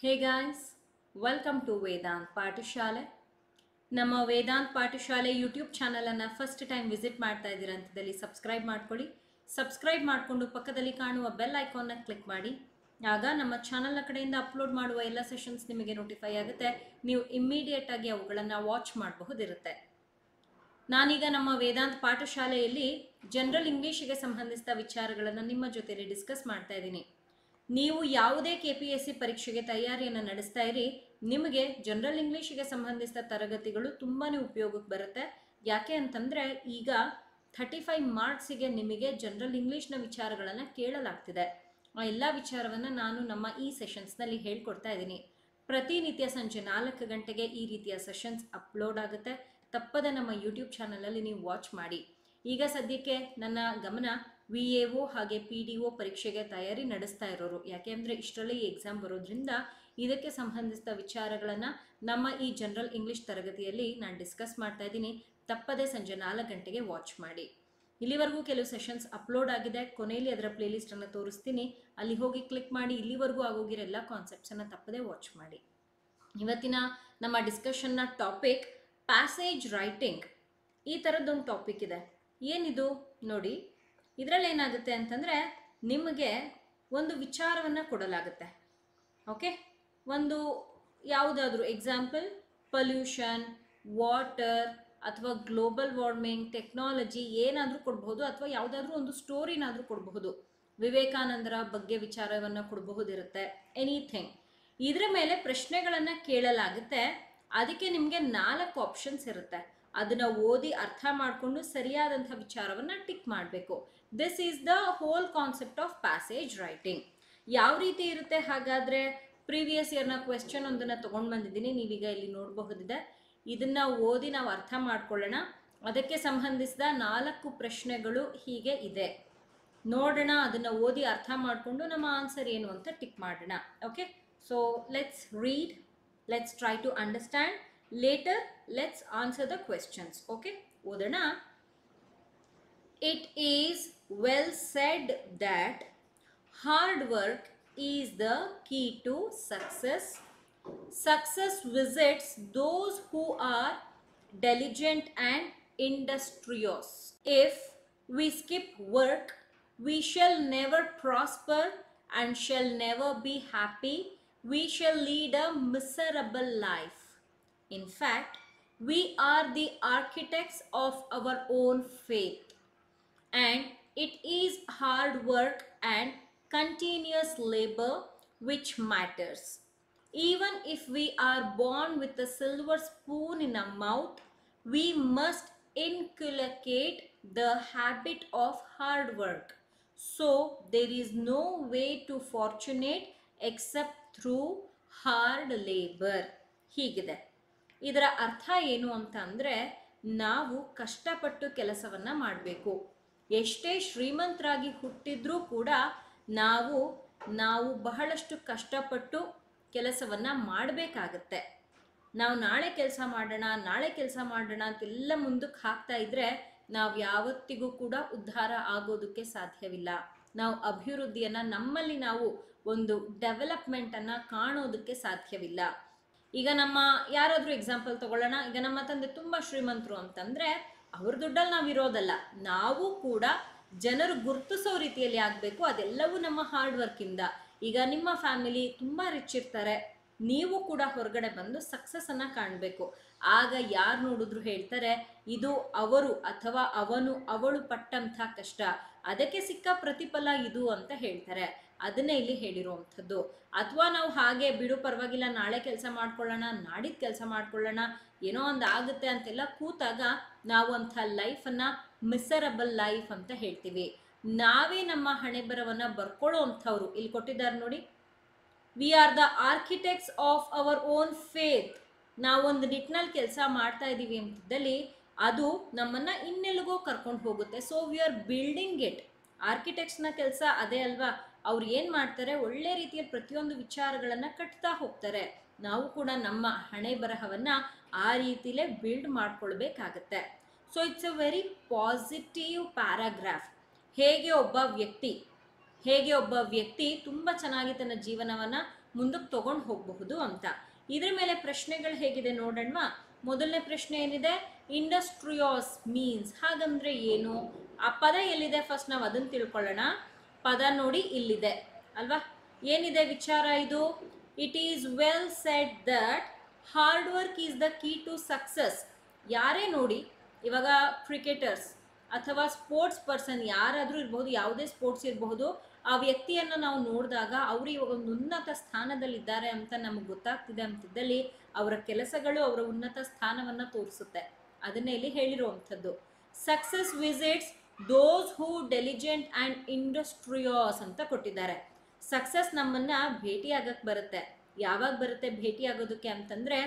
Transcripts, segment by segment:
Hey guys, welcome to Vedant ಪಾಠಶಾಲೆ. ನಮ್ಮ ವೇದಾಂತ್ ಪಾಠಶಾಲೆ ಯೂಟ್ಯೂಬ್ ಚಾನಲನ್ನು ಫಸ್ಟ್ ಟೈಮ್ ವಿಸಿಟ್ ಮಾಡ್ತಾ ಇದ್ದೀರಾ ಅಂತದಲ್ಲಿ ಸಬ್ಸ್ಕ್ರೈಬ್ ಮಾಡ್ಕೊಳ್ಳಿ. ಸಬ್ಸ್ಕ್ರೈಬ್ ಮಾಡಿಕೊಂಡು ಪಕ್ಕದಲ್ಲಿ ಕಾಣುವ ಬೆಲ್ ಐಕಾನ್ನ ಕ್ಲಿಕ್ ಮಾಡಿ. ಆಗ ನಮ್ಮ ಚಾನಲ್ನ ಕಡೆಯಿಂದ ಅಪ್ಲೋಡ್ ಮಾಡುವ ಎಲ್ಲ ಸೆಷನ್ಸ್ ನಿಮಗೆ ನೋಟಿಫೈ ಆಗುತ್ತೆ. ನೀವು ಇಮ್ಮಿಡಿಯೇಟ್ ಆಗಿ ಅವುಗಳನ್ನು ವಾಚ್ ಮಾಡಬಹುದಿರುತ್ತೆ. ನಾನೀಗ ನಮ್ಮ ವೇದಾಂತ್ ಪಾಠಶಾಲೆಯಲ್ಲಿ ಜನರಲ್ ಇಂಗ್ಲೀಷಿಗೆ ಸಂಬಂಧಿಸಿದ ವಿಚಾರಗಳನ್ನು ನಿಮ್ಮ ಜೊತೆಯಲ್ಲಿ ಡಿಸ್ಕಸ್ ಮಾಡ್ತಾ ಇದ್ದೀನಿ. ನೀವು ಯಾವುದೇ KPSC ಪರೀಕ್ಷೆಗೆ ತಯಾರಿಯನ್ನು ನಡೆಸ್ತಾ ಇರಿ, ನಿಮಗೆ ಜನರಲ್ ಇಂಗ್ಲೀಷಿಗೆ ಸಂಬಂಧಿಸಿದ ತರಗತಿಗಳು ತುಂಬಾ ಉಪಯೋಗಕ್ಕೆ ಬರುತ್ತೆ. ಯಾಕೆ ಅಂತಂದರೆ ಈಗ 35 ಮಾರ್ಕ್ಸಿಗೆ ನಿಮಗೆ ಜನರಲ್ ಇಂಗ್ಲೀಷ್ನ ವಿಚಾರಗಳನ್ನು ಕೇಳಲಾಗ್ತಿದೆ. ಆ ಎಲ್ಲ ವಿಚಾರವನ್ನು ನಾನು ನಮ್ಮ ಈ ಸೆಷನ್ಸ್ನಲ್ಲಿ ಹೇಳ್ಕೊಡ್ತಾ ಇದ್ದೀನಿ. ಪ್ರತಿನಿತ್ಯ ಸಂಜೆ 4 ಗಂಟೆಗೆ ಈ ರೀತಿಯ ಸೆಷನ್ಸ್ ಅಪ್ಲೋಡ್ ಆಗುತ್ತೆ. ತಪ್ಪದೆ ನಮ್ಮ ಯೂಟ್ಯೂಬ್ ಚಾನಲಲ್ಲಿ ನೀವು ವಾಚ್ ಮಾಡಿ. ಈಗ ಸದ್ಯಕ್ಕೆ ನನ್ನ ಗಮನ VAO ಹಾಗೆ PDO ಪರೀಕ್ಷೆಗೆ ತಯಾರಿ ನಡೆಸ್ತಾ ಇರೋರು. ಯಾಕೆ ಅಂದರೆ ಇಷ್ಟರಲ್ಲೇ ಈ ಎಕ್ಸಾಮ್ ಬರೋದ್ರಿಂದ ಇದಕ್ಕೆ ಸಂಬಂಧಿಸಿದ ವಿಚಾರಗಳನ್ನು ನಮ್ಮ ಈ ಜನರಲ್ ಇಂಗ್ಲೀಷ್ ತರಗತಿಯಲ್ಲಿ ನಾನು ಡಿಸ್ಕಸ್ ಮಾಡ್ತಾ ಇದ್ದೀನಿ. ತಪ್ಪದೆ ಸಂಜೆ 4 ಗಂಟೆಗೆ ವಾಚ್ ಮಾಡಿ. ಇಲ್ಲಿವರೆಗೂ ಕೆಲವು ಸೆಷನ್ಸ್ ಅಪ್ಲೋಡ್ ಆಗಿದೆ. ಕೊನೆಯಲ್ಲಿ ಅದರ ಪ್ಲೇಲಿಸ್ಟನ್ನು ತೋರಿಸ್ತೀನಿ, ಅಲ್ಲಿ ಹೋಗಿ ಕ್ಲಿಕ್ ಮಾಡಿ. ಇಲ್ಲಿವರೆಗೂ ಆಗೋಗಿರೋ ಎಲ್ಲ ಕಾನ್ಸೆಪ್ಟ್ಸನ್ನು ತಪ್ಪದೆ ವಾಚ್ ಮಾಡಿ. ಇವತ್ತಿನ ನಮ್ಮ ಡಿಸ್ಕಷನ್ನ ಟಾಪಿಕ್ ಪ್ಯಾಸೇಜ್ ರೈಟಿಂಗ್. ಈ ಥರದ್ದೊಂದು ಟಾಪಿಕ್ ಇದೆ. ಏನಿದು ನೋಡಿ, ಇದರಲ್ಲಿ ಏನಾಗುತ್ತೆ ಅಂತಂದರೆ ನಿಮಗೆ ಒಂದು ವಿಚಾರವನ್ನು ಕೊಡಲಾಗುತ್ತೆ. ಓಕೆ, ಒಂದು ಯಾವುದಾದ್ರೂ ಎಕ್ಸಾಂಪಲ್ ಪೊಲ್ಯೂಷನ್, ವಾಟರ್ ಅಥವಾ ಗ್ಲೋಬಲ್ ವಾರ್ಮಿಂಗ್, ಟೆಕ್ನಾಲಜಿ ಏನಾದರೂ ಕೊಡಬಹುದು, ಅಥವಾ ಯಾವುದಾದ್ರೂ ಒಂದು ಸ್ಟೋರಿನಾದರೂ ಕೊಡಬಹುದು. ವಿವೇಕಾನಂದರ ಬಗ್ಗೆ ವಿಚಾರವನ್ನು ಕೊಡಬಹುದಿರುತ್ತೆ. ಎನಿಥಿಂಗ್. ಇದರ ಮೇಲೆ ಪ್ರಶ್ನೆಗಳನ್ನು ಕೇಳಲಾಗುತ್ತೆ. ಅದಕ್ಕೆ ನಿಮಗೆ 4 ಆಪ್ಷನ್ಸ್ ಇರುತ್ತೆ. ಅದನ್ನು ಓದಿ ಅರ್ಥ ಮಾಡಿಕೊಂಡು ಸರಿಯಾದಂಥ ವಿಚಾರವನ್ನು ಟಿಕ್ ಮಾಡಬೇಕು. This is the whole concept of passage writing. ಯಾವ ರೀತಿ ಇರುತ್ತೆ ಹಾಗಾದರೆ, ಪ್ರೀವಿಯಸ್ ಇಯರ್ನ ಕ್ವೆಶ್ಚನ್ ಒಂದನ್ನು ತೊಗೊಂಡು ಬಂದಿದ್ದೀನಿ, ನೀವೀಗ ಇಲ್ಲಿ ನೋಡಬಹುದಿದೆ. ಇದನ್ನು ಓದಿ ನಾವು ಅರ್ಥ ಮಾಡ್ಕೊಳ್ಳೋಣ. ಅದಕ್ಕೆ ಸಂಬಂಧಿಸಿದ 4 ಪ್ರಶ್ನೆಗಳು ಹೀಗೆ ಇದೆ. ನೋಡೋಣ, ಅದನ್ನು ಓದಿ ಅರ್ಥ ಮಾಡಿಕೊಂಡು ನಮ್ಮ ಆನ್ಸರ್ ಏನು ಅಂತ ಟಿಕ್ ಮಾಡೋಣ. Okay, so let's read, let's try to understand. Later, let's answer the questions. Okay, ಓದೋಣ. It is well said that hard work is the key to success. Success visits those who are diligent and industrious. If we skip work, we shall never prosper and shall never be happy. We shall lead a miserable life. In fact, we are the architects of our own fate, and it is hard work and continuous labor which matters. Even if we are born with a silver spoon in our mouth, we must inculcate the habit of hard work. So there is no way to fortunate except through hard labor. ಹೀಗಿದೆ. ಇದರ ಅರ್ಥ ಏನು ಅಂತ ಅಂದರೆ, ನಾವು ಕಷ್ಟಪಟ್ಟು ಕೆಲಸವನ್ನು ಮಾಡಬೇಕು. ಎಷ್ಟೇ ಶ್ರೀಮಂತರಾಗಿ ಹುಟ್ಟಿದ್ರೂ ಕೂಡ ನಾವು ಬಹಳಷ್ಟು ಕಷ್ಟಪಟ್ಟು ಕೆಲಸವನ್ನು ಮಾಡಬೇಕಾಗತ್ತೆ. ನಾವು ನಾಳೆ ಕೆಲಸ ಮಾಡೋಣ ಅಂತೆಲ್ಲ ಮುಂದಕ್ಕೆ ಹಾಕ್ತಾ ಇದ್ದರೆ ನಾವು ಯಾವತ್ತಿಗೂ ಕೂಡ ಉದ್ಧಾರ ಆಗೋದಕ್ಕೆ ಸಾಧ್ಯವಿಲ್ಲ. ನಾವು ಅಭಿವೃದ್ಧಿಯನ್ನು, ನಮ್ಮಲ್ಲಿ ನಾವು ಒಂದು ಡೆವಲಪ್ಮೆಂಟನ್ನು ಕಾಣೋದಕ್ಕೆ ಸಾಧ್ಯವಿಲ್ಲ. ಈಗ ನಮ್ಮ ಯಾರಾದರೂ ಎಕ್ಸಾಂಪಲ್ ತಗೊಳ್ಳೋಣ. ಈಗ ನಮ್ಮ ತಂದೆ ತುಂಬ ಶ್ರೀಮಂತರು ಅಂತಂದರೆ ಅವ್ರ ದುಡ್ಡಲ್ಲಿ ನಾವು ಇರೋದಲ್ಲ, ನಾವು ಕೂಡ ಜನರು ಗುರುತಿಸೋ ರೀತಿಯಲ್ಲಿ ಆಗಬೇಕು. ಅದೆಲ್ಲವೂ ನಮ್ಮ ಹಾರ್ಡ್ ವರ್ಕಿಂದ. ಈಗ ನಿಮ್ಮ ಫ್ಯಾಮಿಲಿ ತುಂಬ ರಿಚ್ ಇರ್ತಾರೆ, ನೀವು ಕೂಡ ಹೊರಗಡೆ ಬಂದು ಸಕ್ಸಸ್ಸನ್ನು ಕಾಣಬೇಕು. ಆಗ ಯಾರು ನೋಡಿದ್ರು ಹೇಳ್ತಾರೆ, ಇದು ಅವರು ಅಥವಾ ಅವಳು ಪಟ್ಟಂಥ ಕಷ್ಟ, ಅದಕ್ಕೆ ಸಿಕ್ಕ ಪ್ರತಿಫಲ ಇದು ಅಂತ ಹೇಳ್ತಾರೆ. ಅದನ್ನೇ ಇಲ್ಲಿ ಹೇಳಿರುವಂಥದ್ದು. ಅಥವಾ ನಾವು ಹಾಗೆ ಬಿಡು ಪರವಾಗಿಲ್ಲ, ನಾಳೆ ಕೆಲಸ ಮಾಡ್ಕೊಳ್ಳೋಣ, ನಾಡಿದ್ದು ಕೆಲಸ ಮಾಡ್ಕೊಳ್ಳೋಣ, ಏನೋ ಒಂದು ಆಗುತ್ತೆ ಅಂತೆಲ್ಲ ಕೂತಾಗ ನಾವು ಅಂಥ ಲೈಫನ್ನು ಮಿಸರಬಲ್ ಲೈಫ್ ಅಂತ ಹೇಳ್ತೀವಿ. ನಾವೇ ನಮ್ಮ ಹಣೆ ಬರವನ್ನು ಬರ್ಕೊಳ್ಳೋ ಅಂಥವ್ರು. ಇಲ್ಲಿ ಕೊಟ್ಟಿದ್ದಾರೆ ನೋಡಿ, we are the architects of our own faith. ನಾವೊಂದು ನಿಟ್ಟಿನಲ್ಲಿ ಕೆಲಸ ಮಾಡ್ತಾ ಇದ್ದೀವಿ ಅಂತಿದ್ದಲ್ಲಿ ಅದು ನಮ್ಮನ್ನು ಇನ್ನೆಲ್ಲಿಗೋ ಕರ್ಕೊಂಡು ಹೋಗುತ್ತೆ. So we are building it. ಆರ್ಕಿಟೆಕ್ಟ್ಸ್ನ ಕೆಲಸ ಅದೇ ಅಲ್ವಾ. ಅವ್ರು ಏನು ಮಾಡ್ತಾರೆ, ಒಳ್ಳೆ ರೀತಿಯಲ್ಲಿ ಪ್ರತಿಯೊಂದು ವಿಚಾರಗಳನ್ನು ಕಟ್ತಾ ಹೋಗ್ತಾರೆ. ನಾವು ಕೂಡ ನಮ್ಮ ಹಣೆ ಬರಹವನ್ನು ಆ ರೀತಿಲೇ ಬಿಲ್ಡ್ ಮಾಡ್ಕೊಳ್ಬೇಕಾಗತ್ತೆ. So it's a very positive paragraph. ಹೇಗೆ ಒಬ್ಬ ವ್ಯಕ್ತಿ ತುಂಬ ಚೆನ್ನಾಗಿ ತನ್ನ ಜೀವನವನ್ನು ಮುಂದಕ್ಕೆ ತಗೊಂಡು ಹೋಗಬಹುದು ಅಂತ. ಇದ್ರ ಮೇಲೆ ಪ್ರಶ್ನೆಗಳು ಹೇಗಿದೆ ನೋಡೋಣ. ಮೊದಲನೇ ಪ್ರಶ್ನೆ ಏನಿದೆ, ಇಂಡಸ್ಟ್ರಿಯಾಸ್ ಮೀನ್ಸ್ ಹಾಗಂದ್ರೆ ಏನು, ಆ ಪದ ಎಲ್ಲಿದೆ ಫಸ್ಟ್ ನಾವು ಅದನ್ನು ತಿಳ್ಕೊಳ್ಳೋಣ. ಪದ ನೋಡಿ ಇಲ್ಲಿದೆ ಅಲ್ವಾ, ಏನಿದೆ ವಿಚಾರ ಇದು, it is well said that hard work is the key to success. ಯಾರೇ ನೋಡಿ, ಇವಾಗ ಕ್ರಿಕೆಟರ್ಸ್ ಅಥವಾ ಸ್ಪೋರ್ಟ್ಸ್ ಪರ್ಸನ್ ಯಾರಾದರೂ ಇರಬಹುದು, ಯಾವುದೇ ಸ್ಪೋರ್ಟ್ಸ್ ಇರಬಹುದು, ಆ ವ್ಯಕ್ತಿಯನ್ನು ನಾವು ನೋಡಿದಾಗ ಅವರು ಇವಾಗ ಒಂದು ಉನ್ನತ ಸ್ಥಾನದಲ್ಲಿದ್ದಾರೆ ಅಂತ ನಮಗೆ ಗೊತ್ತಾಗ್ತಿದೆ ಅಂತಿದ್ದಲ್ಲಿ ಅವರ ಕೆಲಸಗಳು ಅವರ ಉನ್ನತ ಸ್ಥಾನವನ್ನು ತೋರಿಸುತ್ತೆ. ಅದನ್ನೇ ಇಲ್ಲಿ ಹೇಳಿರುವಂಥದ್ದು. Success visits those who diligent and industrious ಅಂತ ಕೊಟ್ಟಿದ್ದಾರೆ. ಸಕ್ಸಸ್ ನಮ್ಮನ್ನ ಭೇಟಿ ಆಗಕ್ಕೆ ಬರುತ್ತೆ. ಯಾವಾಗ ಬರುತ್ತೆ ಭೇಟಿ ಆಗೋದಕ್ಕೆ ಅಂತಂದರೆ,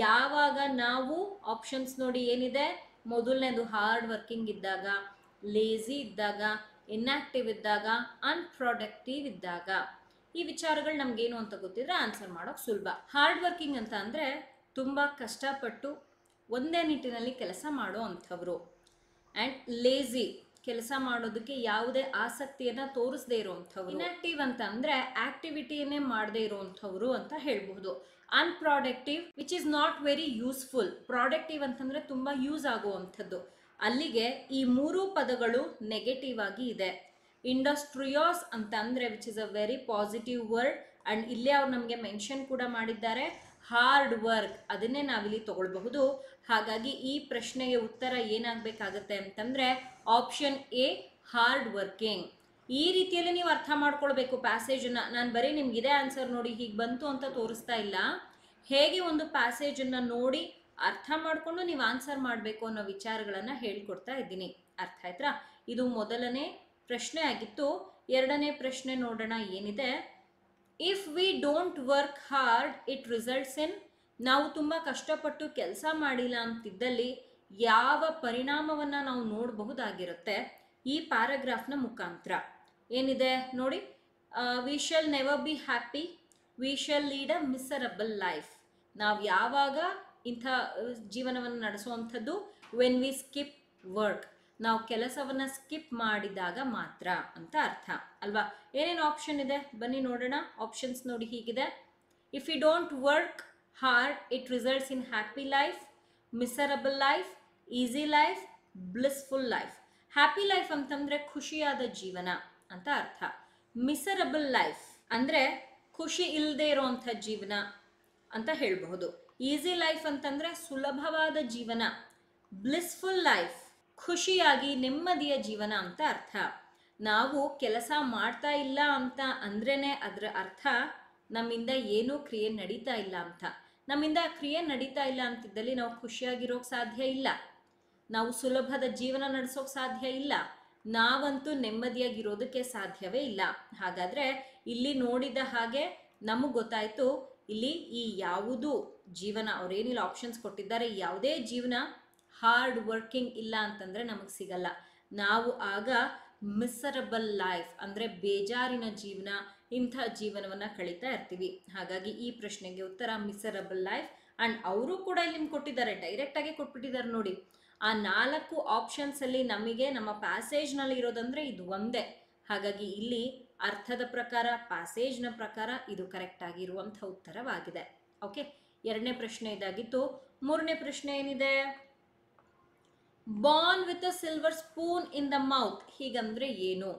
ಯಾವಾಗ ನಾವು ಆಪ್ಷನ್ಸ್ ನೋಡಿ ಏನಿದೆ, ಮೊದಲನೇದು ಹಾರ್ಡ್ ವರ್ಕಿಂಗ್ ಇದ್ದಾಗ, ಲೇಜಿ ಇದ್ದಾಗ, ಇನ್ಆಕ್ಟಿವ್ ಇದ್ದಾಗ, ಅನ್ಪ್ರೊಡಕ್ಟಿವ್ ಇದ್ದಾಗ. ಈ ವಿಚಾರಗಳು ನಮಗೇನು ಅಂತ ಗೊತ್ತಿದ್ರೆ ಆನ್ಸರ್ ಮಾಡೋಕೆ ಸುಲಭ. ಹಾರ್ಡ್ ವರ್ಕಿಂಗ್ ಅಂತ ಅಂದರೆ ತುಂಬ ಕಷ್ಟಪಟ್ಟು ಒಂದೇ ನಿಟ್ಟಿನಲ್ಲಿ ಕೆಲಸ ಮಾಡೋ ಅಂಥವ್ರು. ಆ್ಯಂಡ್ ಲೇಜಿ, ಕೆಲಸ ಮಾಡೋದಕ್ಕೆ ಯಾವುದೇ ಆಸಕ್ತಿಯನ್ನು ತೋರಿಸದೇ ಇರೋವಂಥವ್ರು. ಇನ್ಆಕ್ಟಿವ್ ಅಂತ ಅಂದರೆ ಆಕ್ಟಿವಿಟಿಯನ್ನೇ ಮಾಡದೇ ಇರೋವಂಥವ್ರು ಅಂತ ಹೇಳ್ಬಹುದು. Unproductive which is not very useful. Productive ಅಂತಂದರೆ ತುಂಬ ಯೂಸ್ ಆಗುವಂಥದ್ದು. ಅಲ್ಲಿಗೆ ಈ ಮೂರು ಪದಗಳು ನೆಗೆಟಿವ್ ಆಗಿ ಇದೆ. ಇಂಡಸ್ಟ್ರಿಯಾಸ್ ಅಂತ ಅಂದರೆ which is a very positive word, and ಇಲ್ಲೇ ಅವ್ರು ನಮಗೆ ಮೆನ್ಷನ್ ಕೂಡ ಮಾಡಿದ್ದಾರೆ ಹಾರ್ಡ್ ವರ್ಕ್, ಅದನ್ನೇ ನಾವಿಲ್ಲಿ ತಗೊಳ್ಬಹುದು. ಹಾಗಾಗಿ ಈ ಪ್ರಶ್ನೆಗೆ ಉತ್ತರ ಏನಾಗಬೇಕಾಗತ್ತೆ ಅಂತಂದರೆ ಆಪ್ಷನ್ ಎ, ಹಾರ್ಡ್ ವರ್ಕಿಂಗ್. ಈ ರೀತಿಯಲ್ಲಿ ನೀವು ಅರ್ಥ ಮಾಡ್ಕೊಳ್ಬೇಕು ಪ್ಯಾಸೇಜನ್ನು. ನಾನು ಬರೀ ನಿಮ್ಗೆ ಇದೇ ಆನ್ಸರ್ ನೋಡಿ ಹೀಗೆ ಬಂತು ಅಂತ ತೋರಿಸ್ತಾ ಇಲ್ಲ. ಹೇಗೆ ಒಂದು ಪ್ಯಾಸೇಜನ್ನು ನೋಡಿ ಅರ್ಥ ಮಾಡಿಕೊಂಡು ನೀವು ಆನ್ಸರ್ ಮಾಡಬೇಕು ಅನ್ನೋ ವಿಚಾರಗಳನ್ನು ಹೇಳ್ಕೊಡ್ತಾ ಇದ್ದೀನಿ. ಅರ್ಥ ಆಯ್ತಾ? ಇದು ಮೊದಲನೇ ಪ್ರಶ್ನೆ ಆಗಿತ್ತು. ಎರಡನೇ ಪ್ರಶ್ನೆ ನೋಡೋಣ ಏನಿದೆ. If we don't work hard it results ಇನ್. ನಾವು ತುಂಬ ಕಷ್ಟಪಟ್ಟು ಕೆಲಸ ಮಾಡಿಲ್ಲ ಅಂತಿದ್ದಲ್ಲಿ ಯಾವ ಪರಿಣಾಮವನ್ನು ನಾವು ನೋಡಬಹುದಾಗಿರುತ್ತೆ ಈ ಪ್ಯಾರಾಗ್ರಾಫ್ನ ಮುಖಾಂತರ. ಏನಿದೆ ನೋಡಿ, we shall never be happy, we shall lead a miserable life. ನಾವು ಯಾವಾಗ ಇಂಥ ಜೀವನವನ್ನು ನಡೆಸುವಂಥದ್ದು, ವೆನ್ ವಿ ಸ್ಕಿಪ್ ವರ್ಕ್, ನಾವು ಕೆಲಸವನ್ನು ಸ್ಕಿಪ್ ಮಾಡಿದಾಗ ಮಾತ್ರ ಅಂತ ಅರ್ಥ ಅಲ್ವಾ. ಏನೇನು ಆಪ್ಷನ್ ಇದೆ ಬನ್ನಿ ನೋಡೋಣ. ಆಪ್ಷನ್ಸ್ ನೋಡಿ ಹೀಗಿದೆ. If you don't work hard it results in happy life, miserable life, easy life, blissful life. Happy life ಅಂತಂದರೆ ಖುಷಿಯಾದ ಜೀವನ ಅಂತ ಅರ್ಥ. ಮಿಸರಬಲ್ ಲೈಫ್ ಅಂದರೆ ಖುಷಿ ಇಲ್ಲದೆ ಇರೋವಂಥ ಜೀವನ ಅಂತ ಹೇಳಬಹುದು. ಈಸಿ ಲೈಫ್ ಅಂತಂದರೆ ಸುಲಭವಾದ ಜೀವನ. ಬ್ಲಿಸ್ಫುಲ್ ಲೈಫ್ ಖುಷಿಯಾಗಿ ನೆಮ್ಮದಿಯ ಜೀವನ ಅಂತ ಅರ್ಥ. ನಾವು ಕೆಲಸ ಮಾಡ್ತಾ ಇಲ್ಲ ಅಂತ ಅಂದ್ರೇ ಅದರ ಅರ್ಥ ನಮ್ಮಿಂದ ಏನೂ ಕ್ರಿಯೆ ನಡೀತಾ ಇಲ್ಲ ಅಂತ. ನಮ್ಮಿಂದ ಕ್ರಿಯೆ ನಡೀತಾ ಇಲ್ಲ ಅಂತಿದ್ದಲ್ಲಿ ನಾವು ಖುಷಿಯಾಗಿರೋಕೆ ಸಾಧ್ಯ ಇಲ್ಲ, ನಾವು ಸುಲಭದ ಜೀವನ ನಡೆಸೋಕೆ ಸಾಧ್ಯ ಇಲ್ಲ, ನಾವಂತೂ ನೆಮ್ಮದಿಯಾಗಿರೋದಕ್ಕೆ ಸಾಧ್ಯವೇ ಇಲ್ಲ. ಹಾಗಾದರೆ ಇಲ್ಲಿ ನೋಡಿದ ಹಾಗೆ ನಮಗೆ ಗೊತ್ತಾಯಿತು, ಇಲ್ಲಿ ಈ ಯಾವುದು ಜೀವನ ಅವರೇನಿಲ್ಲ ಆಪ್ಷನ್ಸ್ ಕೊಟ್ಟಿದ್ದಾರೆ, ಯಾವುದೇ ಜೀವನ ಹಾರ್ಡ್ ವರ್ಕಿಂಗ್ ಇಲ್ಲ ಅಂತಂದರೆ ನಮಗೆ ಸಿಗಲ್ಲ. ನಾವು ಆಗ ಮಿಸರಬಲ್ ಲೈಫ್ ಅಂದರೆ ಬೇಜಾರಿನ ಜೀವನ, ಇಂಥ ಜೀವನವನ್ನು ಕಳೀತಾ ಇರ್ತೀವಿ. ಹಾಗಾಗಿ ಈ ಪ್ರಶ್ನೆಗೆ ಉತ್ತರ ಮಿಸರಬಲ್ ಲೈಫ್. ಆ್ಯಂಡ್ ಅವರು ಕೂಡ ಇಲ್ಲಿ ನಿಮ್ಗೆ ಕೊಟ್ಟಿದ್ದಾರೆ, ಡೈರೆಕ್ಟಾಗಿ ಕೊಟ್ಬಿಟ್ಟಿದ್ದಾರೆ ನೋಡಿ. ಆ 4 ಆಪ್ಷನ್ಸಲ್ಲಿ ನಮಗೆ ನಮ್ಮ ಪ್ಯಾಸೇಜ್ನಲ್ಲಿ ಇರೋದಂದರೆ ಇದು ಒಂದೇ. ಹಾಗಾಗಿ ಇಲ್ಲಿ ಅರ್ಥದ ಪ್ರಕಾರ, ಪ್ಯಾಸೇಜ್ನ ಪ್ರಕಾರ ಇದು ಕರೆಕ್ಟಾಗಿ ಇರುವಂಥ ಉತ್ತರವಾಗಿದೆ. ಓಕೆ, ಎರಡನೇ ಪ್ರಶ್ನೆ ಇದಾಗಿತ್ತು. ಮೂರನೇ ಪ್ರಶ್ನೆ ಏನಿದೆ, born with a silver spoon in the mouth, ಹೀಗಂದ್ರೆ ಏನು?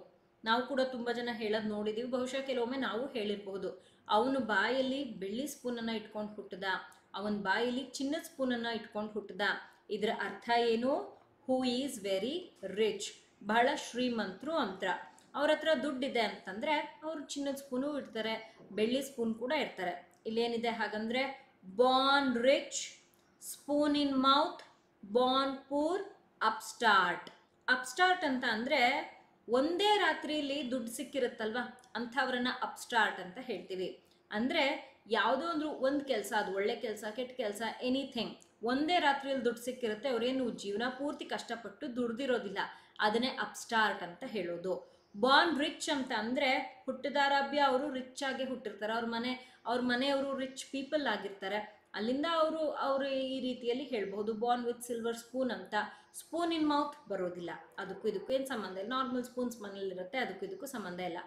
ನಾವು ಕೂಡ ತುಂಬ ಜನ ಹೇಳೋದು ನೋಡಿದ್ದೀವಿ, ಬಹುಶಃ ಕೆಲವೊಮ್ಮೆ ನಾವು ಹೇಳಿರಬಹುದು. ಅವನು ಬಾಯಲ್ಲಿ ಬೆಳ್ಳಿ ಸ್ಪೂನನ್ನು ಇಟ್ಕೊಂಡು ಹುಟ್ಟದ, ಅವನ ಬಾಯಲ್ಲಿ ಚಿನ್ನದ ಸ್ಪೂನನ್ನು ಇಟ್ಕೊಂಡು ಹುಟ್ಟದ. ಇದರ ಅರ್ಥ ಏನು? ಹೂ ಈಸ್ ವೆರಿ ರಿಚ್, ಬಹಳ ಶ್ರೀಮಂತರು ಅಂತ. ಅವ್ರ ಹತ್ರ ದುಡ್ಡಿದೆ ಅಂತಂದರೆ ಅವರು ಚಿನ್ನದ ಸ್ಪೂನು ಇಡ್ತಾರೆ, ಬೆಳ್ಳಿ ಸ್ಪೂನ್ ಕೂಡ ಇರ್ತಾರೆ. ಇಲ್ಲೇನಿದೆ ಹಾಗಂದರೆ ಬಾರ್ನ್ ರಿಚ್, ಸ್ಪೂನ್ ಇನ್ ಮೌತ್, ಬಾರ್ನ್ ಪೂರ್, ಅಪ್ಸ್ಟಾರ್ಟ್. ಅಪ್ಸ್ಟಾರ್ಟ್ ಅಂತ ಅಂದರೆ ಒಂದೇ ರಾತ್ರಿಯಲ್ಲಿ ದುಡ್ಡು ಸಿಕ್ಕಿರುತ್ತಲ್ವ, ಅಂಥವ್ರನ್ನ ಅಪ್ಸ್ಟಾರ್ಟ್ ಅಂತ ಹೇಳ್ತೀವಿ. ಅಂದರೆ ಯಾವುದೋ ಒಂದು ಕೆಲಸ, ಅದು ಒಳ್ಳೆ ಕೆಲಸ ಕೆಟ್ಟ ಕೆಲಸ ಎನಿಥಿಂಗ್, ಒಂದೇ ರಾತ್ರಿಯಲ್ಲಿ ದುಡ್ಡು ಸಿಕ್ಕಿರುತ್ತೆ, ಅವರೇನು ಜೀವನ ಪೂರ್ತಿ ಕಷ್ಟಪಟ್ಟು ದುಡ್ದಿರೋದಿಲ್ಲ, ಅದನ್ನೇ ಅಪ್ಸ್ಟಾರ್ಟ್ ಅಂತ ಹೇಳೋದು. ಬಾರ್ನ್ ರಿಚ್ ಅಂತ ಅಂದರೆ ಹುಟ್ಟಿದಾರಭ್ಯ ಅವರು ರಿಚ್ ಆಗಿ ಹುಟ್ಟಿರ್ತಾರೆ, ಅವ್ರ ಮನೆಯವರು ರಿಚ್ ಪೀಪಲ್ ಆಗಿರ್ತಾರೆ, ಅಲ್ಲಿಂದ ಅವರು ಈ ರೀತಿಯಲ್ಲಿ ಹೇಳ್ಬೋದು. ಬಾರ್ನ್ ವಿತ್ ಸಿಲ್ವರ್ ಸ್ಪೂನ್ ಅಂತ. ಸ್ಪೂನ್ ಇನ್ ಮೌತ್ ಬರೋದಿಲ್ಲ, ಅದಕ್ಕೂ ಇದಕ್ಕೂ ಏನು ಸಂಬಂಧ ಇಲ್ಲ. ನಾರ್ಮಲ್ ಸ್ಪೂನ್ಸ್ ಮನೇಲಿರುತ್ತೆ, ಅದಕ್ಕೂ ಇದಕ್ಕೂ ಸಂಬಂಧ ಇಲ್ಲ.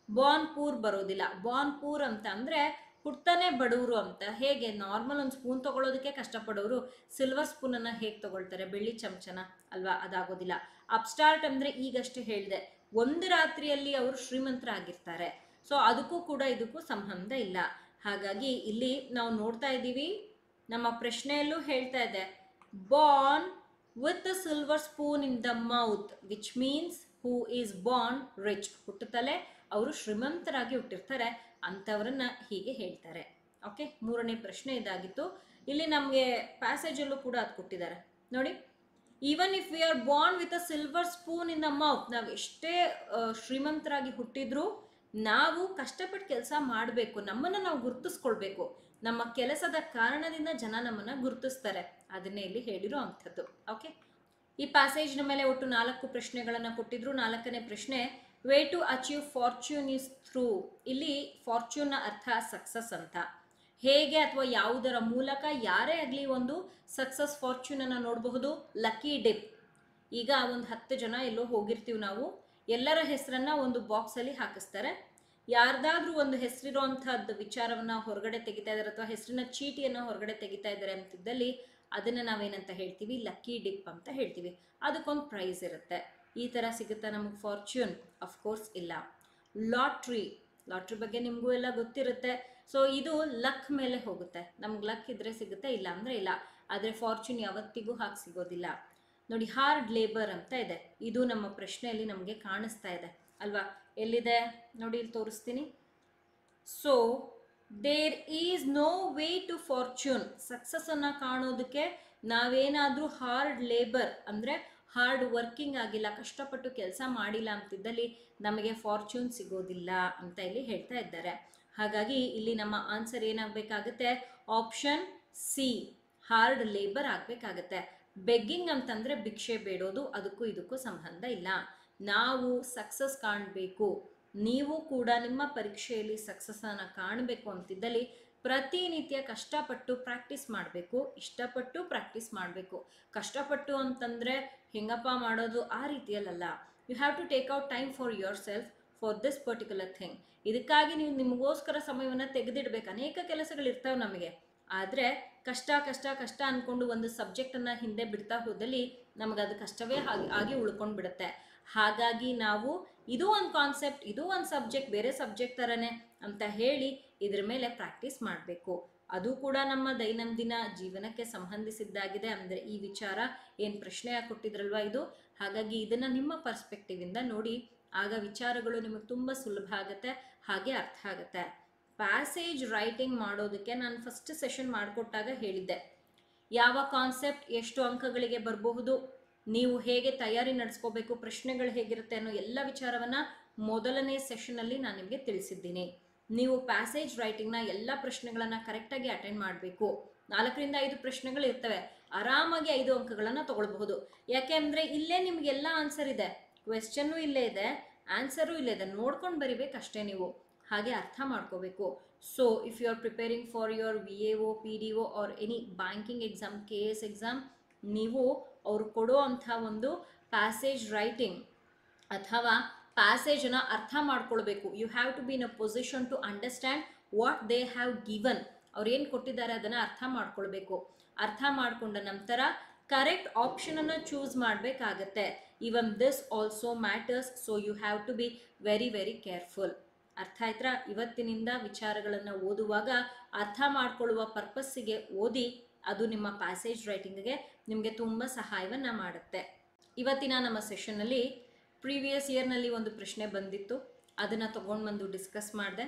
ಬಾರ್ನ್ ಪೂರ್ ಬರೋದಿಲ್ಲ. ಬಾರ್ನ್ ಪೂರ್ ಅಂತ ಅಂದರೆ ಹುಡ್ತಾನೆ ಬಡವರು ಅಂತ. ಹೇಗೆ ನಾರ್ಮಲ್ ಒಂದು ಸ್ಪೂನ್ ತೊಗೊಳೋದಕ್ಕೆ ಕಷ್ಟಪಡೋರು ಸಿಲ್ವರ್ ಸ್ಪೂನನ್ನು ಹೇಗೆ ತೊಗೊಳ್ತಾರೆ, ಬೆಳ್ಳಿ ಚಮಚನ ಅಲ್ವಾ? ಅದಾಗೋದಿಲ್ಲ. ಅಪ್ಸ್ಟಾರ್ಟ್ ಅಂದರೆ ಈಗಷ್ಟೇ ಹೇಳಿದೆ, ಒಂದು ರಾತ್ರಿಯಲ್ಲಿ ಅವರು ಶ್ರೀಮಂತರಾಗಿರ್ತಾರೆ. ಸೊ ಅದಕ್ಕೂ ಕೂಡ ಇದಕ್ಕೂ ಸಂಬಂಧ ಇಲ್ಲ. ಹಾಗಾಗಿ ಇಲ್ಲಿ ನಾವು ನೋಡ್ತಾ ಇದ್ದೀವಿ, ನಮ್ಮ ಪ್ರಶ್ನೆಯಲ್ಲೂ ಹೇಳ್ತಾ ಇದೆ, born with a silver spoon in the mouth which means who is born rich. ಹುಟ್ಟುತ್ತಲೇ ಅವರು ಶ್ರೀಮಂತರಾಗಿ ಹುಟ್ಟಿರ್ತಾರೆ, ಅಂಥವ್ರನ್ನ ಹೀಗೆ ಹೇಳ್ತಾರೆ. ಓಕೆ, ಮೂರನೇ ಪ್ರಶ್ನೆ ಇದಾಗಿತ್ತು. ಇಲ್ಲಿ ನಮಗೆ ಪ್ಯಾಸೇಜಲ್ಲೂ ಕೂಡ ಅದು ಕೊಟ್ಟಿದ್ದಾರೆ ನೋಡಿ. Even if we are born with a silver spoon in the mouth, ನಾವು ಎಷ್ಟೇ ಶ್ರೀಮಂತರಾಗಿ ಹುಟ್ಟಿದ್ರೂ ನಾವು ಕಷ್ಟಪಟ್ಟು ಕೆಲಸ ಮಾಡಬೇಕು, ನಮ್ಮನ್ನು ನಾವು ಗುರುತಿಸ್ಕೊಳ್ಬೇಕು. ನಮ್ಮ ಕೆಲಸದ ಕಾರಣದಿಂದ ಜನ ನಮ್ಮನ್ನು ಗುರುತಿಸ್ತಾರೆ, ಅದನ್ನೇ ಇಲ್ಲಿ ಹೇಳಿರೋ ಅಂಥದ್ದು. ಓಕೆ, ಈ ಪ್ಯಾಸೇಜ್ನ ಮೇಲೆ ಒಟ್ಟು 4 ಪ್ರಶ್ನೆಗಳನ್ನು ಕೊಟ್ಟಿದ್ರು. 4ನೇ ಪ್ರಶ್ನೆ, way to achieve fortune is through. ಇಲ್ಲಿ ಫಾರ್ಚ್ಯೂನ್ನ ಅರ್ಥ ಸಕ್ಸಸ್ ಅಂತ. ಹೇಗೆ ಅಥವಾ ಯಾವುದರ ಮೂಲಕ ಯಾರೇ ಆಗಲಿ ಒಂದು ಸಕ್ಸಸ್ ಫಾರ್ಚ್ಯೂನನ್ನು ನೋಡಬಹುದು. Lucky drip. ಈಗ ಒಂದು 10 ಜನ ಎಲ್ಲೋ ಹೋಗಿರ್ತೀವಿ ನಾವು, ಎಲ್ಲರ ಹೆಸರನ್ನ ಒಂದು ಬಾಕ್ಸಲ್ಲಿ ಹಾಕಿಸ್ತಾರೆ. ಯಾರ್ದಾದ್ರೂ ಒಂದು ಹೆಸರಿರೋ ಅಂಥದ್ದು ವಿಚಾರವನ್ನು ಹೊರಗಡೆ ತೆಗಿತಾ ಇದ್ದಾರೆ ಅಥವಾ ಹೆಸರಿನ ಚೀಟಿಯನ್ನು ಹೊರಗಡೆ ತೆಗಿತಾ ಇದ್ದಾರೆ ಅಂತಿದ್ದಲ್ಲಿ ಅದನ್ನು ನಾವೇನಂತ ಹೇಳ್ತೀವಿ, ಲಕ್ಕಿ ಡಿಪ್ ಅಂತ ಹೇಳ್ತೀವಿ. ಅದಕ್ಕೊಂದು ಪ್ರೈಸ್ ಇರುತ್ತೆ. ಈ ಥರ ಸಿಗುತ್ತಾ ನಮಗೆ ಫಾರ್ಚ್ಯೂನ್? ಅಫ್ಕೋರ್ಸ್ ಇಲ್ಲ. ಲಾಟ್ರಿ ಬಗ್ಗೆ ನಿಮಗೂ ಎಲ್ಲ ಗೊತ್ತಿರುತ್ತೆ. ಸೊ ಇದು ಲಕ್ ಮೇಲೆ ಹೋಗುತ್ತೆ. ನಮ್ಗೆ ಲಕ್ ಇದ್ರೆ ಸಿಗುತ್ತೆ, ಇಲ್ಲ ಅಂದರೆ ಇಲ್ಲ. ಆದರೆ ಫಾರ್ಚ್ಯೂನ್ ಯಾವತ್ತಿಗೂ ಹಾಗೆ ಸಿಗೋದಿಲ್ಲ ನೋಡಿ. ಹಾರ್ಡ್ ಲೇಬರ್ ಅಂತ ಇದೆ, ಇದು ನಮ್ಮ ಪ್ರಶ್ನೆಯಲ್ಲಿ ನಮಗೆ ಕಾಣಿಸ್ತಾ ಇದೆ ಅಲ್ವಾ? ಎಲ್ಲಿದೆ ನೋಡಿ, ಇಲ್ಲಿ ತೋರಿಸ್ತೀನಿ. So there is no way to fortune. ಸಕ್ಸಸ್ಸನ್ನು ಕಾಣೋದಕ್ಕೆ ನಾವೇನಾದರೂ ಹಾರ್ಡ್ ಲೇಬರ್ ಅಂದರೆ ಹಾರ್ಡ್ ವರ್ಕಿಂಗ್ ಆಗಿಲ್ಲ, ಕಷ್ಟಪಟ್ಟು ಕೆಲಸ ಮಾಡಿಲ್ಲ ಅಂತಿದ್ದಲ್ಲಿ ನಮಗೆ ಫಾರ್ಚ್ಯೂನ್ ಸಿಗೋದಿಲ್ಲ ಅಂತ ಇಲ್ಲಿ ಹೇಳ್ತಾ ಇದ್ದಾರೆ. ಹಾಗಾಗಿ ಇಲ್ಲಿ ನಮ್ಮ ಆನ್ಸರ್ ಏನಾಗಬೇಕಾಗುತ್ತೆ? ಆಪ್ಷನ್ ಸಿ, ಹಾರ್ಡ್ ಲೇಬರ್ ಆಗಬೇಕಾಗತ್ತೆ. ಬೆಗ್ಗಿಂಗ್ ಅಂತಂದರೆ ಭಿಕ್ಷೆ ಬೇಡೋದು, ಅದಕ್ಕೂ ಇದಕ್ಕೂ ಸಂಬಂಧ ಇಲ್ಲ. ನಾವು ಸಕ್ಸಸ್ ಕಾಣಬೇಕು, ನೀವು ಕೂಡ ನಿಮ್ಮ ಪರೀಕ್ಷೆಯಲ್ಲಿ ಸಕ್ಸಸ್ಸನ್ನು ಕಾಣಬೇಕು ಅಂತಿದ್ದಲ್ಲಿ ಪ್ರತಿನಿತ್ಯ ಕಷ್ಟಪಟ್ಟು ಪ್ರಾಕ್ಟೀಸ್ ಮಾಡಬೇಕು, ಇಷ್ಟಪಟ್ಟು ಪ್ರಾಕ್ಟೀಸ್ ಮಾಡಬೇಕು. ಕಷ್ಟಪಟ್ಟು ಅಂತಂದರೆ ಹೆಂಗಪ್ಪ ಮಾಡೋದು ಆ ರೀತಿಯಲ್ಲ. You have to take out time for yourself for this particular thing. ಇದಕ್ಕಾಗಿ ನೀವು ನಿಮಗೋಸ್ಕರ ಸಮಯವನ್ನು ತೆಗೆದಿಡಬೇಕು. ಅನೇಕ ಕೆಲಸಗಳಿರ್ತಾವೆ ನಮಗೆ, ಆದರೆ ಕಷ್ಟ ಅಂದ್ಕೊಂಡು ಒಂದು ಸಬ್ಜೆಕ್ಟನ್ನು ಹಿಂದೆ ಬಿಡ್ತಾ ಹೋದಲ್ಲಿ ನಮಗದು ಕಷ್ಟವೇ ಆಗಿ ಉಳ್ಕೊಂಡು ಬಿಡುತ್ತೆ. ಹಾಗಾಗಿ ನಾವು ಇದು ಒಂದು ಕಾನ್ಸೆಪ್ಟ್, ಇದು ಒಂದು ಸಬ್ಜೆಕ್ಟ್, ಬೇರೆ ಸಬ್ಜೆಕ್ಟ್ ಥರನೇ ಅಂತ ಹೇಳಿ ಇದ್ರ ಮೇಲೆ ಪ್ರಾಕ್ಟೀಸ್ ಮಾಡಬೇಕು. ಅದು ಕೂಡ ನಮ್ಮ ದೈನಂದಿನ ಜೀವನಕ್ಕೆ ಸಂಬಂಧಿಸಿದ್ದಾಗಿದೆ. ಅಂದರೆ ಈ ವಿಚಾರ ಏನು ಪ್ರಶ್ನೆ ಕೊಟ್ಟಿದ್ರಲ್ವ ಇದು, ಹಾಗಾಗಿ ಇದನ್ನು ನಿಮ್ಮ ಪರ್ಸ್ಪೆಕ್ಟಿವಿಂದ ನೋಡಿ, ಆಗ ವಿಚಾರಗಳು ನಿಮಗೆ ತುಂಬ ಸುಲಭ ಆಗುತ್ತೆ, ಹಾಗೆ ಅರ್ಥ ಆಗುತ್ತೆ. ಪ್ಯಾಸೇಜ್ ರೈಟಿಂಗ್ ಮಾಡೋದಕ್ಕೆ ನಾನು ಫಸ್ಟ್ ಸೆಷನ್ ಮಾಡಿಕೊಟ್ಟಾಗ ಹೇಳಿದ್ದೆ, ಯಾವ ಕಾನ್ಸೆಪ್ಟ್ ಎಷ್ಟು ಅಂಕಗಳಿಗೆ ಬರಬಹುದು, ನೀವು ಹೇಗೆ ತಯಾರಿ ನಡೆಸ್ಕೋಬೇಕು, ಪ್ರಶ್ನೆಗಳು ಹೇಗಿರುತ್ತೆ ಅನ್ನೋ ಎಲ್ಲ ವಿಚಾರವನ್ನು ಮೊದಲನೇ ಸೆಷನಲ್ಲಿ ನಾನು ನಿಮಗೆ ತಿಳಿಸಿದ್ದೀನಿ. ನೀವು ಪ್ಯಾಸೇಜ್ ರೈಟಿಂಗ್ನ ಎಲ್ಲ ಪ್ರಶ್ನೆಗಳನ್ನು ಕರೆಕ್ಟಾಗಿ ಅಟೆಂಡ್ ಮಾಡಬೇಕು. 4ರಿಂದ 5 ಪ್ರಶ್ನೆಗಳು ಇರ್ತವೆ, ಆರಾಮಾಗಿ 5 ಅಂಕಗಳನ್ನು ತೊಗೊಳ್ಬಹುದು. ಯಾಕೆ ಅಂದರೆ ಇಲ್ಲೇ ನಿಮಗೆಲ್ಲ ಆನ್ಸರ್ ಇದೆ, ಕ್ವೆಶ್ಚನ್ನು ಇಲ್ಲೇ ಇದೆ, ಆನ್ಸರು ಇಲ್ಲೇ ಇದೆ, ನೋಡ್ಕೊಂಡು ಬರಿಬೇಕಷ್ಟೇ ನೀವು, ಹಾಗೆ ಅರ್ಥ ಮಾಡ್ಕೋಬೇಕು. So if you are preparing for your VAO, PDO or any banking exam, KS exam, ನೀವು ಅವರು ಕೊಡೋ ಅಂಥ ಒಂದು ಪ್ಯಾಸೇಜ್ ರೈಟಿಂಗ್ ಅಥವಾ ಪ್ಯಾಸೇಜನ್ನು ಅರ್ಥ ಮಾಡ್ಕೊಳ್ಬೇಕು. You have to be in a position to understand what they have given. ಅವ್ರು ಏನು ಕೊಟ್ಟಿದ್ದಾರೆ ಅದನ್ನು ಅರ್ಥ ಮಾಡ್ಕೊಳ್ಬೇಕು. ಅರ್ಥ ಮಾಡಿಕೊಂಡ ನಂತರ ಕರೆಕ್ಟ್ ಆಪ್ಷನನ್ನು ಚೂಸ್ ಮಾಡಬೇಕಾಗತ್ತೆ. Even this also matters, so you have to be very very careful. ಅರ್ಥ ಆಯ್ತಾ? ಇವತ್ತಿನಿಂದ ವಿಚಾರಗಳನ್ನು ಓದುವಾಗ ಅರ್ಥ ಮಾಡ್ಕೊಳ್ಳುವ ಪರ್ಪಸ್ಸಿಗೆ ಓದಿ, ಅದು ನಿಮ್ಮ ಪ್ಯಾಸೇಜ್ ರೈಟಿಂಗ್ಗೆ ನಿಮಗೆ ತುಂಬ ಸಹಾಯವನ್ನು ಮಾಡುತ್ತೆ. ಇವತ್ತಿನ ನಮ್ಮ ಸೆಷನ್ನಲ್ಲಿ ಪ್ರೀವಿಯಸ್ ಇಯರ್ನಲ್ಲಿ ಒಂದು ಪ್ರಶ್ನೆ ಬಂದಿತ್ತು, ಅದನ್ನು ತೊಗೊಂಡು ಬಂದು ಡಿಸ್ಕಸ್ ಮಾಡಿದೆ.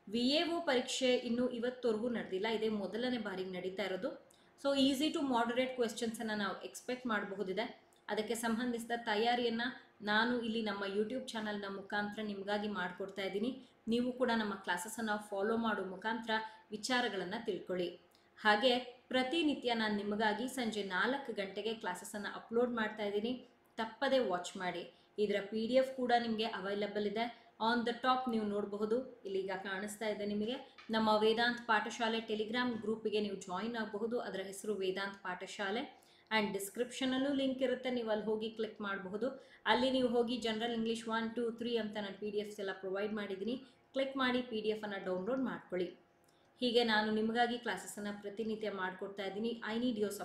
VAO ಪರೀಕ್ಷೆ ಇನ್ನೂ ಇವತ್ತವರೆಗೂ ನಡೆದಿಲ್ಲ, ಇದೇ ಮೊದಲನೇ ಬಾರಿಗೆ ನಡೀತಾ ಇರೋದು. ಸೊ ಈಸಿ ಟು ಮಾಡರೇಟ್ ಕ್ವೆಶ್ಚನ್ಸನ್ನು ನಾವು ಎಕ್ಸ್ಪೆಕ್ಟ್ ಮಾಡಬಹುದಿದೆ. ಅದಕ್ಕೆ ಸಂಬಂಧಿಸಿದ ತಯಾರಿಯನ್ನು ನಾನು ಇಲ್ಲಿ ನಮ್ಮ ಯೂಟ್ಯೂಬ್ ಚಾನಲ್ನ ಮುಖಾಂತರ ನಿಮಗಾಗಿ ಮಾಡಿಕೊಡ್ತಾ ಇದ್ದೀನಿ. ನೀವು ಕೂಡ ನಮ್ಮ ಕ್ಲಾಸಸನ್ನು ಫಾಲೋ ಮಾಡೋ ಮುಖಾಂತರ ವಿಚಾರಗಳನ್ನು ತಿಳ್ಕೊಳ್ಳಿ. ಹಾಗೆ ಪ್ರತಿನಿತ್ಯ ನಾನು ನಿಮಗಾಗಿ ಸಂಜೆ 4 ಗಂಟೆಗೆ ಕ್ಲಾಸಸನ್ನು ಅಪ್ಲೋಡ್ ಮಾಡ್ತಾ ಇದ್ದೀನಿ, ತಪ್ಪದೇ ವಾಚ್ ಮಾಡಿ. ಇದರ PDF ಕೂಡ ನಿಮಗೆ ಅವೈಲಬಲ್ ಇದೆ. ಆನ್ ದ ಟಾಪ್ ನೀವು ನೋಡಬಹುದು, ಇಲ್ಲಿಗ ಕಾಣಿಸ್ತಾ ಇದೆ ನಿಮಗೆ. ನಮ್ಮ ವೇದಾಂತ್ ಪಾಠಶಾಲೆ ಟೆಲಿಗ್ರಾಮ್ ಗ್ರೂಪಿಗೆ ನೀವು ಜಾಯಿನ್ ಆಗಬಹುದು. ಅದರ ಹೆಸರು ವೇದಾಂತ್ ಪಾಠಶಾಲೆ. ಆ್ಯಂಡ್ ಡಿಸ್ಕ್ರಿಪ್ಷನಲ್ಲೂ ಲಿಂಕ್ ಇರುತ್ತೆ, ನೀವು ಅಲ್ಲಿ ಹೋಗಿ ಕ್ಲಿಕ್ ಮಾಡಬಹುದು. ಅಲ್ಲಿ ನೀವು ಹೋಗಿ ಜನರಲ್ ಇಂಗ್ಲೀಷ್ 1, 2, 3 ಅಂತ ನಾನು PDFs ಎಲ್ಲ ಪ್ರೊವೈಡ್ ಮಾಡಿದ್ದೀನಿ. ಕ್ಲಿಕ್ ಮಾಡಿ PDF ಅನ್ನು ಡೌನ್ಲೋಡ್ ಮಾಡ್ಕೊಳ್ಳಿ. ಹೀಗೆ ನಾನು ನಿಮಗಾಗಿ ಕ್ಲಾಸಸ್ಸನ್ನು ಪ್ರತಿನಿತ್ಯ ಮಾಡಿಕೊಡ್ತಾ ಇದ್ದೀನಿ. ಐ ನೀಡ್ ಯೋರ್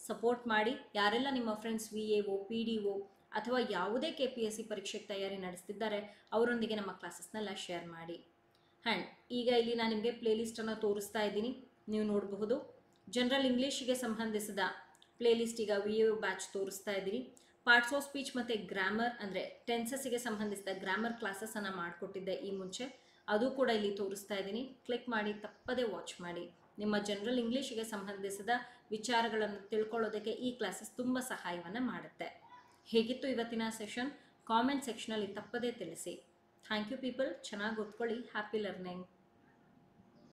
ಸಪೋರ್ಟ್ ಮಾಡಿ. ಯಾರೆಲ್ಲ ನಿಮ್ಮ ಫ್ರೆಂಡ್ಸ್ VAO PDO ಅಥವಾ ಯಾವುದೇ KPSC ಪರೀಕ್ಷೆಗೆ ತಯಾರಿ ನಡೆಸ್ತಿದ್ದಾರೆ ಅವರೊಂದಿಗೆ ನಮ್ಮ ಕ್ಲಾಸಸ್ನೆಲ್ಲ ಶೇರ್ ಮಾಡಿ. ಆ್ಯಂಡ್ ಈಗ ಇಲ್ಲಿ ನಾನು ನಿಮಗೆ ಪ್ಲೇಲಿಸ್ಟನ್ನು ತೋರಿಸ್ತಾ ಇದ್ದೀನಿ, ನೀವು ನೋಡಬಹುದು. ಜನರಲ್ ಇಂಗ್ಲೀಷಿಗೆ ಸಂಬಂಧಿಸಿದ ಪ್ಲೇಲಿಸ್ಟ್ ಈಗ VAO ಬ್ಯಾಚ್ ತೋರಿಸ್ತಾ ಇದ್ದೀನಿ. ಪಾರ್ಟ್ಸ್ ಆಫ್ ಸ್ಪೀಚ್ ಮತ್ತು ಗ್ರಾಮರ್ ಅಂದರೆ ಟೆನ್ಸಸ್ಸಿಗೆ ಸಂಬಂಧಿಸಿದ ಗ್ರಾಮರ್ ಕ್ಲಾಸಸ್ಸನ್ನು ಮಾಡಿಕೊಟ್ಟಿದ್ದೆ ಈ ಮುಂಚೆ, ಅದು ಕೂಡ ಇಲ್ಲಿ ತೋರಿಸ್ತಾ ಇದ್ದೀನಿ. ಕ್ಲಿಕ್ ಮಾಡಿ ತಪ್ಪದೇ ವಾಚ್ ಮಾಡಿ. ನಿಮ್ಮ ಜನರಲ್ ಇಂಗ್ಲೀಷಿಗೆ ಸಂಬಂಧಿಸಿದ ವಿಚಾರಗಳನ್ನು ತಿಳ್ಕೊಳ್ಳೋದಕ್ಕೆ ಈ ಕ್ಲಾಸಸ್ ತುಂಬ ಸಹಾಯವನ್ನು ಮಾಡುತ್ತೆ. ಹೇಗಿತ್ತು ಇವತ್ತಿನ ಸೆಷನ್? ಕಾಮೆಂಟ್ ಸೆಕ್ಷನಲ್ಲಿ ತಪ್ಪದೇ ತಿಳಿಸಿ. Thank you people. ಚೆನ್ನಾಗಿ ಓದ್ಕೊಳ್ಳಿ. Happy learning.